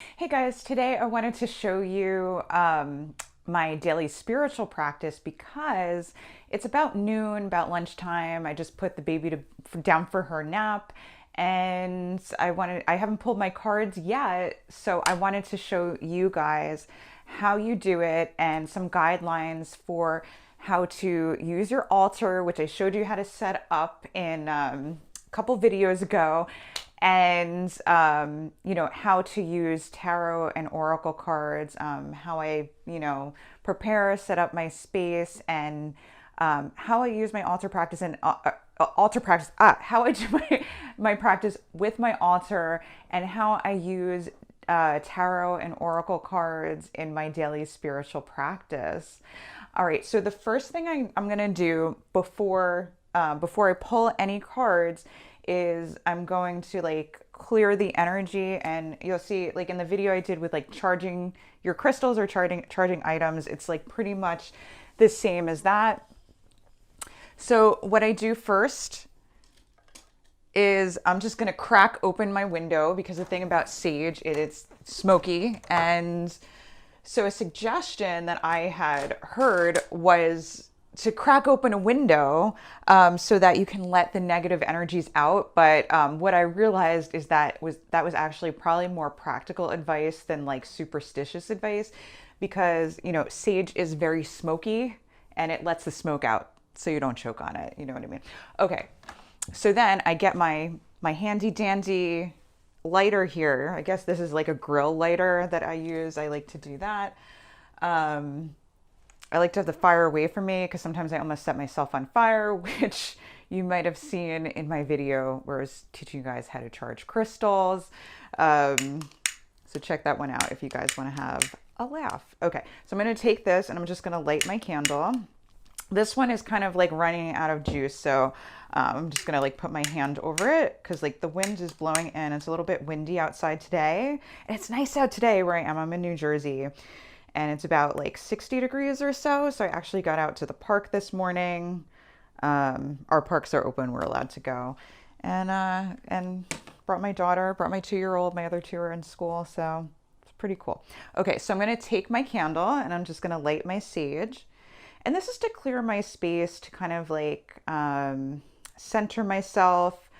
Hey guys, today I wanted to show you my daily spiritual practice because it's about noon, about lunchtime. I just put the baby down for her nap, and I haven't pulled my cards yet, so I wanted to show you guys how you do it and some guidelines for how to use your altar, which I showed you how to set up in a couple videos ago, and how to use tarot and oracle cards, how I prepare, set up my space, and how I use my altar practice and how I do my practice with my altar, and how I use tarot and oracle cards in my daily spiritual practice. All right, so the first thing I'm gonna do before I pull any cards is I'm going to like clear the energy, and you'll see like in the video I did with like charging your crystals or charging items, it's like pretty much the same as that. So what I do first is I'm just gonna crack open my window, because the thing about sage, it's smoky. And so a suggestion that I had heard was to crack open a window, so that you can let the negative energies out. But what I realized is that was actually probably more practical advice than like superstitious advice, because sage is very smoky and it lets the smoke out so you don't choke on it. You know what I mean? Okay, so then I get my handy dandy lighter here. I guess this is like a grill lighter that I use. I like to do that. I like to have the fire away from me because sometimes I almost set myself on fire, which you might have seen in my video where I was teaching you guys how to charge crystals. So check that one out if you guys want to have a laugh. Okay, so I'm going to take this and I'm just going to light my candle. This one is kind of like running out of juice, so I'm just gonna like put my hand over it because like the wind is blowing in. It's a little bit windy outside today, and it's nice out today where I am. I'm in New Jersey, and it's about like 60 degrees or so. So I actually got out to the park this morning. Our parks are open; we're allowed to go, and brought my daughter, brought my 2-year-old. My other two are in school, so it's pretty cool. Okay, so I'm gonna take my candle and I'm just gonna light my sage. And this is to clear my space, to kind of like center myself,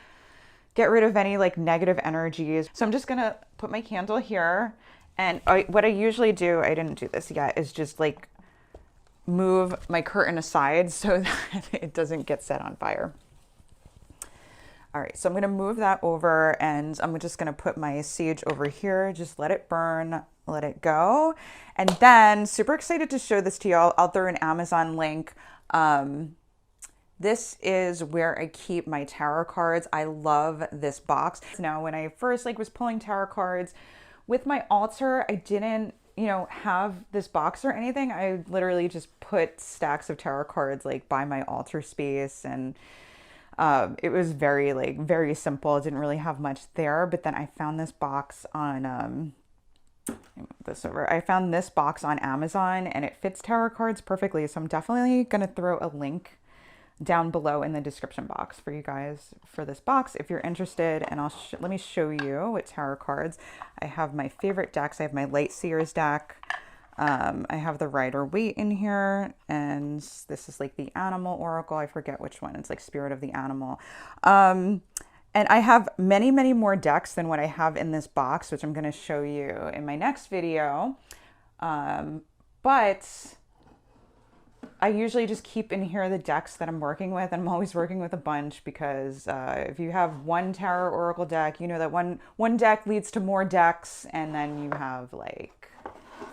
get rid of any like negative energies. So I'm just gonna put my candle here. And what I usually do, I didn't do this yet, is just like move my curtain aside so that it doesn't get set on fire. All right, so I'm gonna move that over, and I'm just gonna put my sage over here, just let it burn, let it go. And then, super excited to show this to y'all. I'll throw an Amazon link. This is where I keep my tarot cards. I love this box. Now, when I first like was pulling tarot cards with my altar, I didn't, have this box or anything. I literally just put stacks of tarot cards like by my altar space, and it was very simple. It didn't really have much there. But then I found this box on I found this box on Amazon, and it fits tarot cards perfectly. So I'm definitely going to throw a link down below in the description box for you guys for this box if you're interested. And let me show you what tarot cards. I have my favorite decks. I have my Light Seers deck. I have the Rider-Waite in here, and this is like the Animal Oracle. I forget which one. It's like Spirit of the Animal. And I have many, many more decks than what I have in this box, which I'm going to show you in my next video. But I usually just keep in here the decks that I'm working with. I'm always working with a bunch because if you have one tarot oracle deck, you know that one deck leads to more decks, and then you have like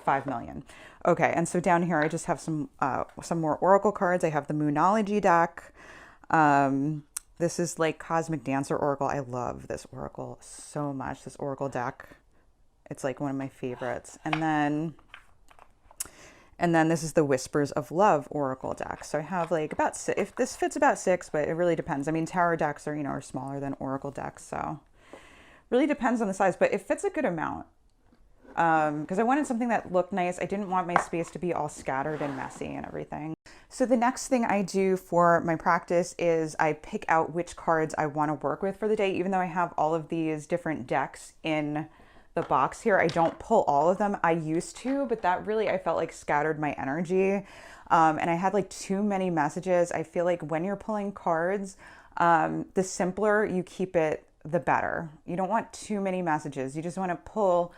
5 million. Okay, and so down here I just have some more oracle cards. I have the Moonology deck. This is like Cosmic Dancer Oracle. I love this oracle so much, this oracle deck. It's like one of my favorites. And then this is the Whispers of Love Oracle deck. So I have like about if this fits about 6, but it really depends. I mean, tarot decks are, are smaller than oracle decks, so really depends on the size, but it fits a good amount. Because I wanted something that looked nice. I didn't want my space to be all scattered and messy and everything. So the next thing I do for my practice is I pick out which cards I want to work with for the day, even though I have all of these different decks in the box here. I don't pull all of them. I used to, but that really, I felt like scattered my energy. And I had like too many messages. I feel like when you're pulling cards, the simpler you keep it, the better. You don't want too many messages. You just want to pull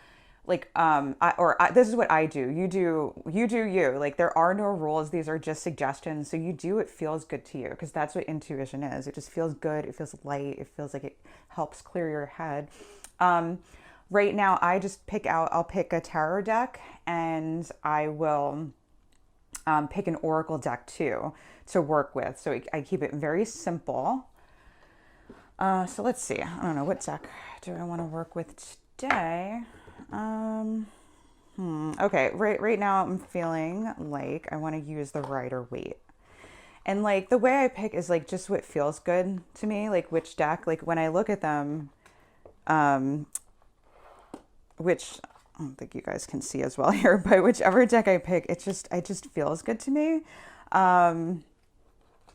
like this is what I do. You. Like there are no rules. These are just suggestions. So you do what feels good to you, because that's what intuition is. It just feels good. It feels light. It feels like it helps clear your head. Right now I'll pick a tarot deck, and I will pick an oracle deck too to work with. So I keep it very simple. So let's see. I don't know, what deck do I want to work with today? Okay, right now I'm feeling like I want to use the Rider-Waite. And like the way I pick is like just what feels good to me, like which deck, like when I look at them, which I don't think you guys can see as well here, but whichever deck I pick, it just feels good to me.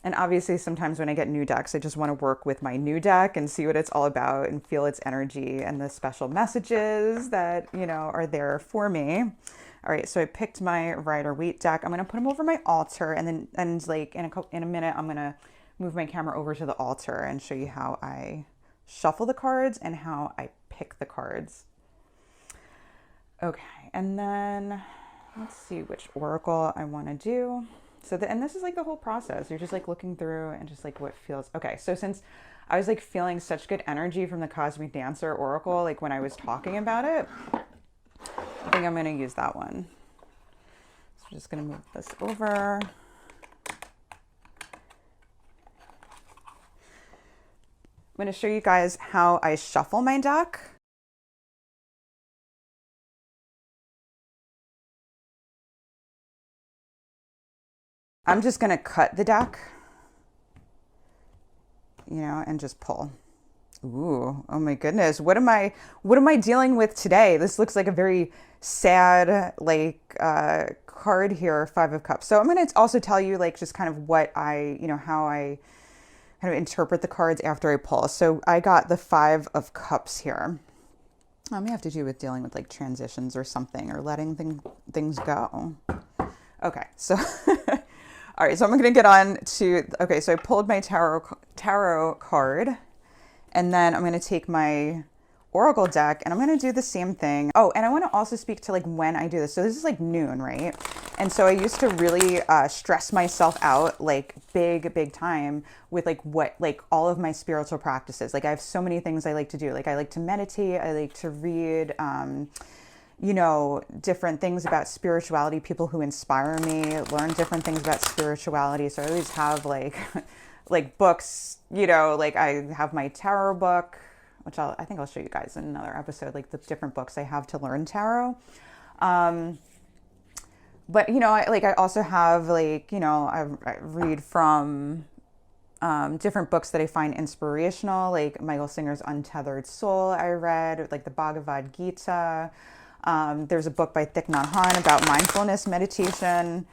And obviously sometimes when I get new decks, I just want to work with my new deck and see what it's all about and feel its energy and the special messages that, you know, are there for me. All right, so I picked my Rider-Waite deck. I'm going to put them over my altar, and like in a minute, I'm going to move my camera over to the altar and show you how I shuffle the cards and how I pick the cards. Okay, and then let's see which oracle I want to do. And this is like the whole process. You're just like looking through and just like what feels. Okay, so since I was like feeling such good energy from the Cosmic Dancer oracle, like when I was talking about it, I think I'm going to use that one. So I'm just going to move this over. I'm going to show you guys how I shuffle my deck. I'm just going to cut the deck, you know, and just pull. Ooh, oh my goodness. What am I dealing with today? This looks like a very sad, like, card here, Five of Cups. So I'm going to also tell you, like, just kind of what how I kind of interpret the cards after I pull. So I got the Five of Cups here. It may have to do with dealing with like transitions or something, or letting things go. Okay, so all right, so I'm going to get on to, okay, so I pulled my tarot card, and then I'm going to take my oracle deck, and I'm going to do the same thing. Oh, and I want to also speak to like when I do this. So this is like noon, right? And so I used to really stress myself out like big time with like all of my spiritual practices. Like I have so many things I like to do. Like I like to meditate. I like to read, you know, different things about spirituality, people who inspire me, learn different things about spirituality. So I always have like, like books, you know, like I have my tarot book, which I think I'll show you guys in another episode, like the different books I have to learn tarot. But, you know, I also have like, you know, I read from different books that I find inspirational, like Michael Singer's Untethered Soul I read, like the Bhagavad Gita. There's a book by Thich Nhat Hanh about mindfulness meditation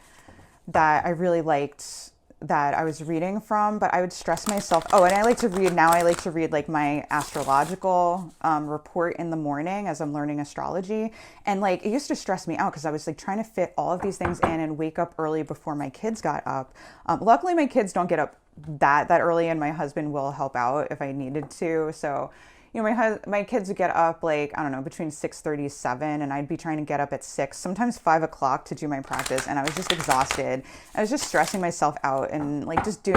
that I really liked, that I was reading from, but I would stress myself. Oh, and I like to read like my astrological report in the morning as I'm learning astrology. And like, it used to stress me out because I was like trying to fit all of these things in and wake up early before my kids got up. Luckily my kids don't get up that early, and my husband will help out if I needed to. So, you know, my kids would get up like, I don't know, between 6:37, and I'd be trying to get up at 6, sometimes 5 o'clock to do my practice. And I was just exhausted. I was just stressing myself out, and like just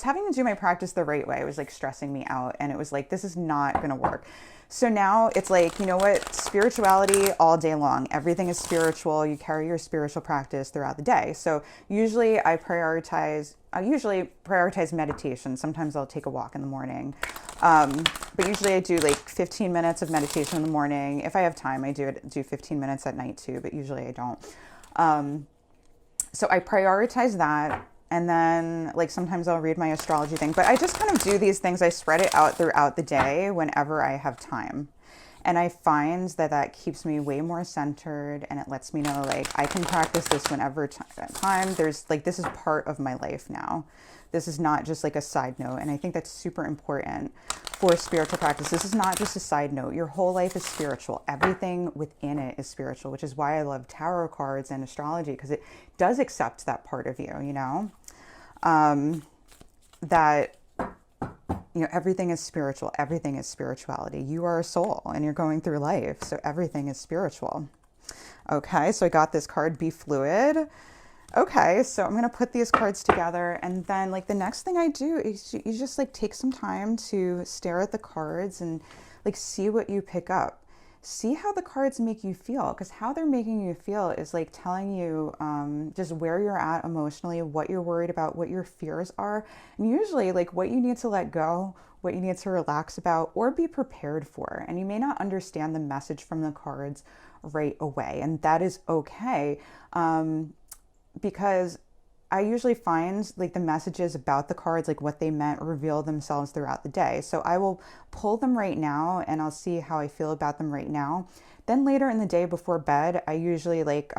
having to do my practice the right way was like stressing me out. And it was like, this is not going to work. So now it's like, you know what, spirituality all day long. Everything is spiritual. You carry your spiritual practice throughout the day. So usually I prioritize meditation. Sometimes I'll take a walk in the morning. But usually I do like 15 minutes of meditation in the morning. If I have time, I do 15 minutes at night too, but usually I don't. So I prioritize that. And then like sometimes I'll read my astrology thing, but I just kind of do these things. I spread it out throughout the day whenever I have time. And I find that that keeps me way more centered, and it lets me know like I can practice this whenever time. There's like, this is part of my life now. This is not just like a side note. And I think that's super important for spiritual practice. This is not just a side note. Your whole life is spiritual. Everything within it is spiritual, which is why I love tarot cards and astrology, because it does accept that part of you, you know, that, you know, everything is spiritual. Everything is spirituality. You are a soul and you're going through life. So everything is spiritual. Okay. So I got this card, Be Fluid. Okay, so I'm going to put these cards together, and then like the next thing I do is you just like take some time to stare at the cards and like see what you pick up. See how the cards make you feel, because how they're making you feel is like telling you just where you're at emotionally, what you're worried about, what your fears are, and usually like what you need to let go, what you need to relax about or be prepared for. And you may not understand the message from the cards right away, and that is okay. Because I usually find like the messages about the cards, like what they meant, reveal themselves throughout the day. So I will pull them right now and I'll see how I feel about them right now. Then later in the day before bed, I usually like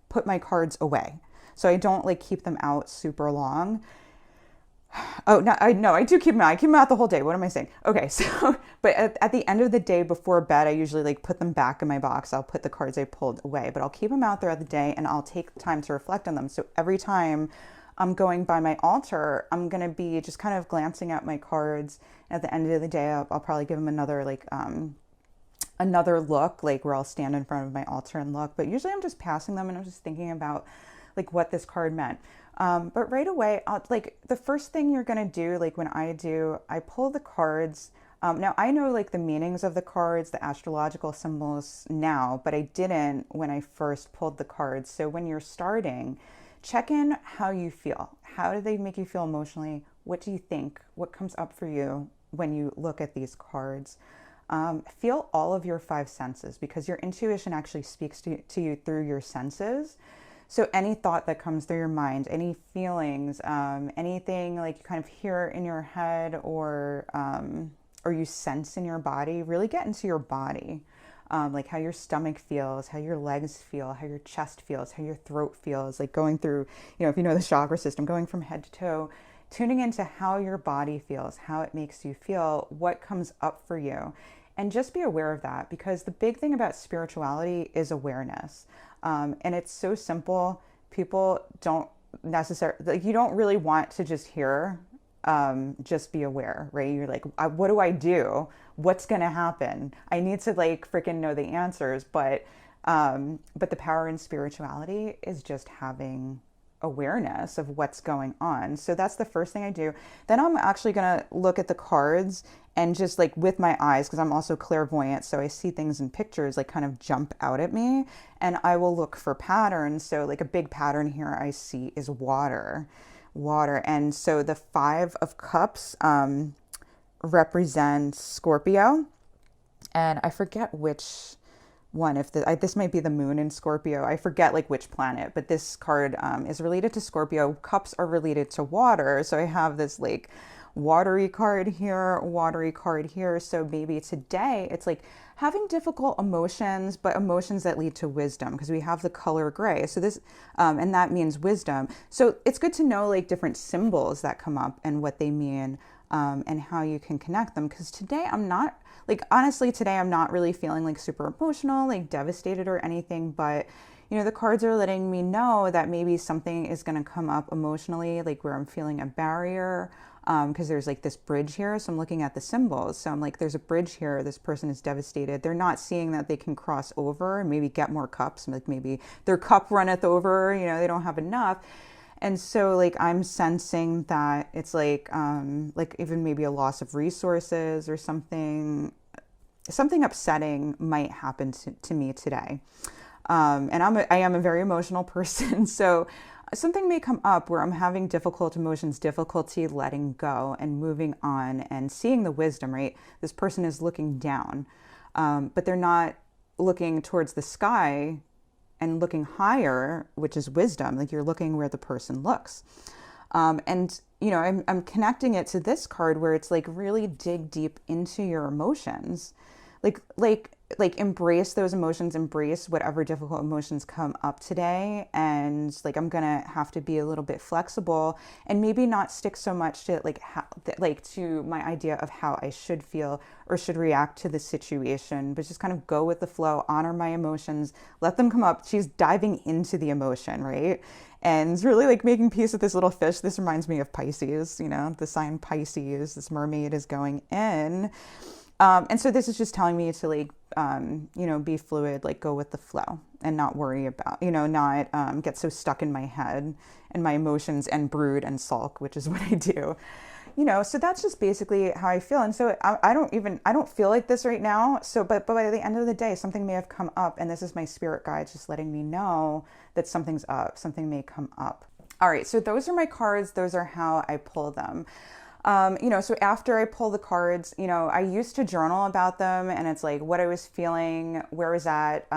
put my cards away. So I don't like keep them out super long. Oh, no, I do keep them out. I keep them out the whole day. What am I saying? Okay, so, but at the end of the day before bed, I usually like put them back in my box. I'll put the cards I pulled away, but I'll keep them out throughout the day and I'll take time to reflect on them. So every time I'm going by my altar, I'm going to be just kind of glancing at my cards. And at the end of the day, I'll probably give them another like, another look, like where I'll stand in front of my altar and look. But usually I'm just passing them and I'm just thinking about like what this card meant. But right away, like the first thing you're going to do, like when I pull the cards. Now I know like the meanings of the cards, the astrological symbols now, but I didn't when I first pulled the cards. So when you're starting, check in how you feel. How do they make you feel emotionally? What do you think? What comes up for you when you look at these cards? Feel all of your five senses, because your intuition actually speaks to you through your senses. So any thought that comes through your mind, any feelings, anything like you kind of hear in your head or you sense in your body, really get into your body. Like how your stomach feels, how your legs feel, how your chest feels, how your throat feels, like going through, you know, if you know the chakra system, going from head to toe, tuning into how your body feels, how it makes you feel, what comes up for you. And just be aware of that, because the big thing about spirituality is awareness. And it's so simple. People don't necessarily, like, you don't really want to just hear, just be aware, right? You're like, what do I do? What's going to happen? I need to like freaking know the answers. But the power in spirituality is just having awareness of what's going on. So that's the first thing I do. Then I'm actually going to look at the cards and just like with my eyes, because I'm also clairvoyant, so I see things in pictures like kind of jump out at me, and I will look for patterns. So like a big pattern here I see is water. And so the 5 of Cups represents Scorpio, and I forget which one, if this might be the moon in Scorpio. I forget like which planet, but this card is related to Scorpio. Cups are related to water, so I have this like watery card here, watery card here. So maybe today it's like having difficult emotions, but emotions that lead to wisdom, because we have the color gray. So this, and that means wisdom. So it's good to know like different symbols that come up and what they mean, and how you can connect them. Because today I'm not, like, honestly, today I'm not really feeling like super emotional, like devastated or anything, but you know, the cards are letting me know that maybe something is going to come up emotionally, like where I'm feeling a barrier, because there's like this bridge here. So I'm looking at the symbols. So I'm like, there's a bridge here. This person is devastated. They're not seeing that they can cross over and maybe get more cups. Like maybe their cup runneth over, you know, they don't have enough. And so like I'm sensing that it's like even maybe a loss of resources or something upsetting might happen to me today. And I am a very emotional person. So something may come up where I'm having difficult emotions, difficulty letting go and moving on and seeing the wisdom, right? This person is looking down, but they're not looking towards the sky and looking higher, which is wisdom. Like you're looking where the person looks. And, you know, I'm connecting it to this card where it's like really dig deep into your emotions. like embrace those emotions, embrace whatever difficult emotions come up today. And like, I'm gonna have to be a little bit flexible and maybe not stick so much to like to my idea of how I should feel or should react to the situation, but just kind of go with the flow, honor my emotions, let them come up. She's diving into the emotion, right? And really like making peace with this little fish. This reminds me of Pisces, the sign Pisces. This mermaid is going in. And so this is just telling me to like, be fluid, like go with the flow and not worry about, not get so stuck in my head and my emotions and brood and sulk, which is what I do. So that's just basically how I feel. And so I don't feel like this right now. So, but by the end of the day, something may have come up, and this is my spirit guide just letting me know that something's up, something may come up. All right. So those are my cards. Those are how I pull them. So after I pull the cards, I used to journal about them, and it's like what I was feeling, where I was at,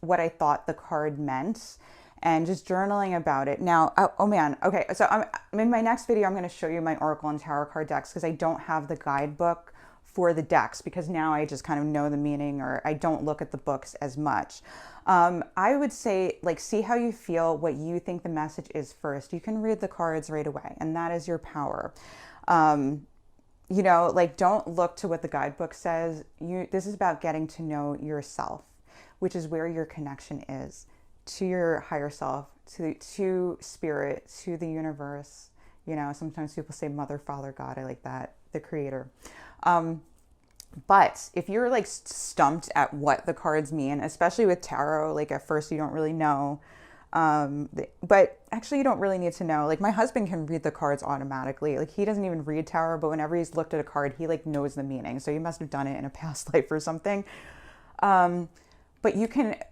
what I thought the card meant, and just journaling about it. Now, oh man. Okay. So in my next video, I'm going to show you my Oracle and Tarot card decks because I don't have the guidebook for the decks because now I just kind of know the meaning, or I don't look at the books as much. I would say like, see how you feel, what you think the message is first. You can read the cards right away, and that is your power. Like don't look to what the guidebook says. This is about getting to know yourself, which is where your connection is to your higher self, to spirit, to the universe. Sometimes people say mother, father, God. I like that. The creator. But if you're like stumped at what the cards mean, especially with tarot, like at first you don't really know. But actually you don't really need to know. Like my husband can read the cards automatically. Like he doesn't even read tarot, but whenever he's looked at a card, he like knows the meaning. So he must have done it in a past life or something. But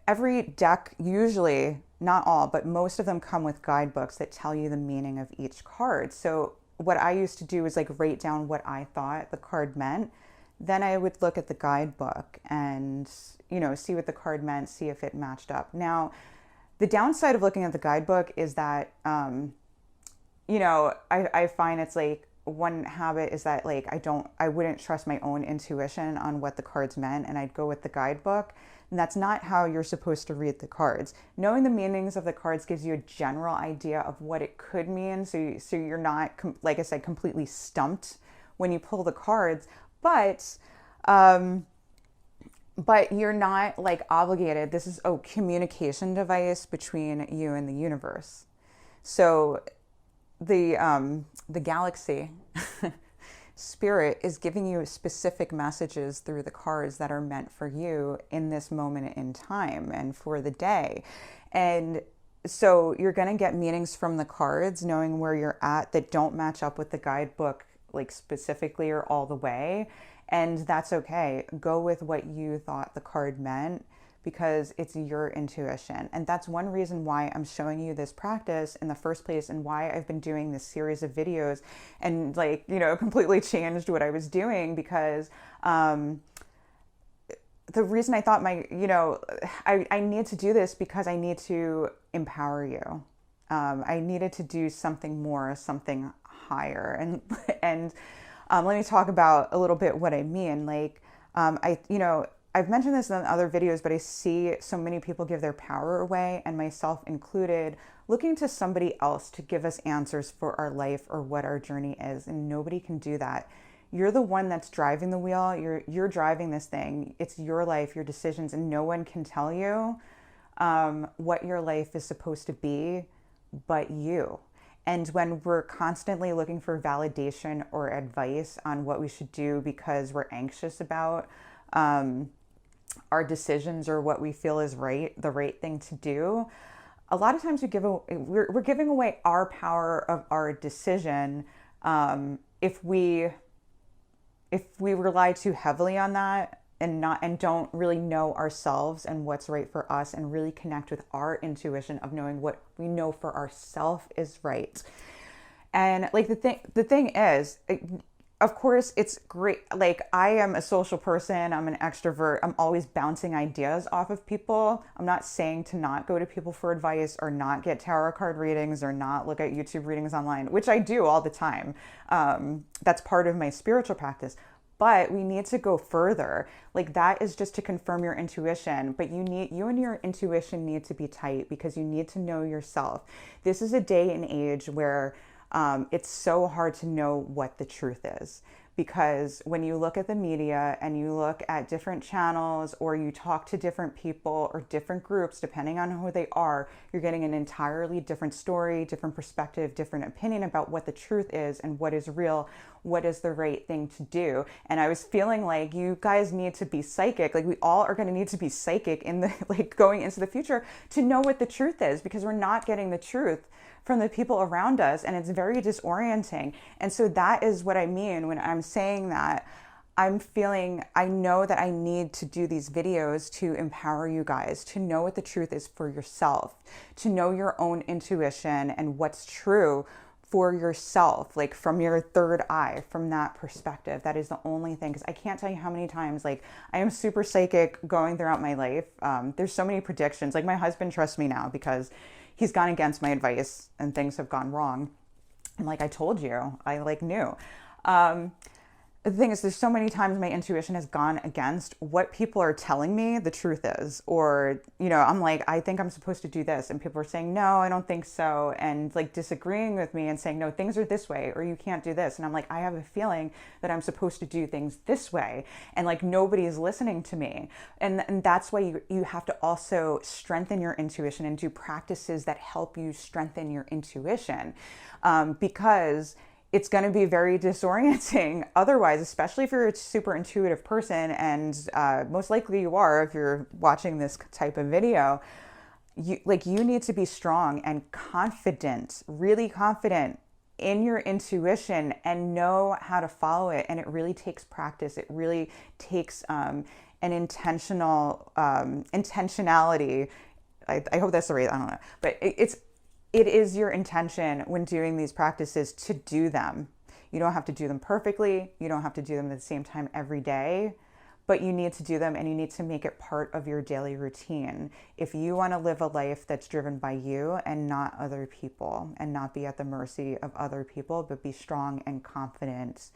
every deck, usually, not all, but most of them come with guidebooks that tell you the meaning of each card. So what I used to do is like write down what I thought the card meant. Then I would look at the guidebook and, see what the card meant, see if it matched up. Now, the downside of looking at the guidebook is that, I find it's like one habit is that like I wouldn't trust my own intuition on what the cards meant, and I'd go with the guidebook. And that's not how you're supposed to read the cards. Knowing the meanings of the cards gives you a general idea of what it could mean. So you're not, like I said, completely stumped when you pull the cards, but you're not like obligated. This is a communication device between you and the universe. So the galaxy spirit is giving you specific messages through the cards that are meant for you in this moment in time and for the day. And so you're going to get meanings from the cards, knowing where you're at, that don't match up with the guidebook, like specifically or all the way. And that's okay. Go with what you thought the card meant, because it's your intuition. And that's one reason why I'm showing you this practice in the first place, and why I've been doing this series of videos and like, completely changed what I was doing, because the reason I thought I need to do this because I need to empower you. I needed to do something more, something higher. And let me talk about a little bit what I mean. Like, I've mentioned this in other videos, but I see so many people give their power away, and myself included, looking to somebody else to give us answers for our life or what our journey is. And nobody can do that. You're the one that's driving the wheel. You're driving this thing. It's your life, your decisions, and no one can tell you what your life is supposed to be but you. And when we're constantly looking for validation or advice on what we should do because we're anxious about our decisions or what we feel is the right thing to do, a lot of times we're giving away our power of our decision if we rely too heavily on that and don't really know ourselves and what's right for us, and really connect with our intuition of knowing what we know for ourselves is right. And like the thing is, of course, it's great. Like, I am a social person. I'm an extrovert. I'm always bouncing ideas off of people. I'm not saying to not go to people for advice, or not get tarot card readings, or not look at YouTube readings online, which I do all the time. That's part of my spiritual practice. but we need to go further. Like that is just to confirm your intuition, but you and your intuition need to be tight because you need to know yourself. This is a day and age where it's so hard to know what the truth is. Because when you look at the media and you look at different channels or you talk to different people or different groups, depending on who they are, you're getting an entirely different story, different perspective, different opinion about what the truth is and what is real, what is the right thing to do. And I was feeling like you guys need to be psychic. Like we all are going to need to be psychic in the, like going into the future to know what the truth is, because we're not getting the truth from the people around us, and it's very disorienting. And so that is what I mean when I'm saying that I'm feeling, I know that I need to do these videos to empower you guys to know what the truth is for yourself, to know your own intuition and what's true for yourself, like from your third eye, from that perspective. That is the only thing, because I can't tell you how many times, like I am super psychic going throughout my life. There's so many predictions. Like my husband trusts me now because he's gone against my advice and things have gone wrong. And like I told you, I like knew. The thing is, there's so many times my intuition has gone against what people are telling me the truth is. Or, you know, I'm like, I think I'm supposed to do this. And people are saying, no, I don't think so. And like disagreeing with me and saying, no, things are this way, or you can't do this. And I'm like, I have a feeling that I'm supposed to do things this way. And like, nobody is listening to me. And that's why you have to also strengthen your intuition and do practices that help you strengthen your intuition. Because it's going to be very disorienting otherwise, especially if you're a super intuitive person, and most likely you are if you're watching this type of video. You need to be strong and confident, really confident in your intuition and know how to follow it. And it really takes practice. It really takes an intentionality. I hope that's the right, I don't know, but it is your intention when doing these practices to do them. You don't have to do them perfectly. You don't have to do them at the same time every day, but you need to do them and you need to make it part of your daily routine. If you want to live a life that's driven by you and not other people, and not be at the mercy of other people, but be strong and confident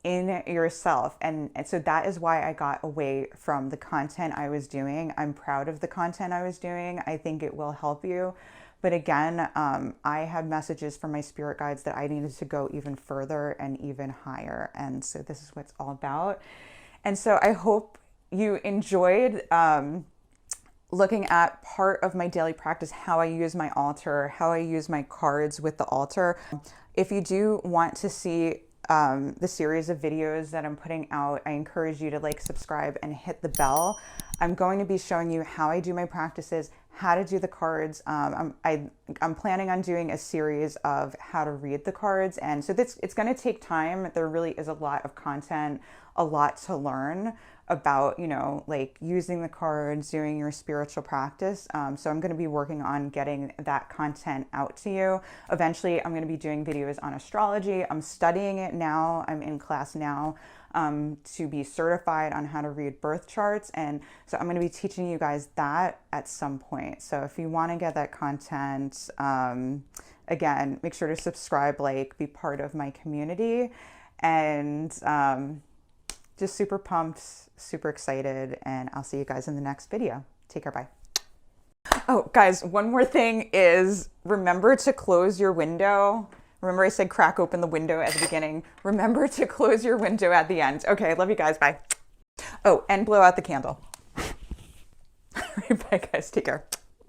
in yourself. And so that is why I got away from the content I was doing. I'm proud of the content I was doing. I think it will help you. But again, I had messages from my spirit guides that I needed to go even further and even higher. And so this is what it's all about. And so I hope you enjoyed looking at part of my daily practice, how I use my altar, how I use my cards with the altar. If you do want to see the series of videos that I'm putting out, I encourage you to like, subscribe, and hit the bell. I'm going to be showing you how I do my practices, how to do the cards. I'm planning on doing a series of how to read the cards. And so it's going to take time. There really is a lot of content, a lot to learn about, you know, like using the cards, doing your spiritual practice. So I'm going to be working on getting that content out to you. Eventually, I'm going to be doing videos on astrology. I'm studying it now. I'm in class now to be certified on how to read birth charts. And so I'm going to be teaching you guys that at some point. So if you want to get that content, again, make sure to subscribe, like, be part of my community, and just super pumped, super excited, and I'll see you guys in the next video. Take care, bye. Oh, guys, one more thing is remember to close your window. Remember I said crack open the window at the beginning. Remember to close your window at the end. Okay, love you guys, bye. Oh, and blow out the candle. All right, bye guys, take care.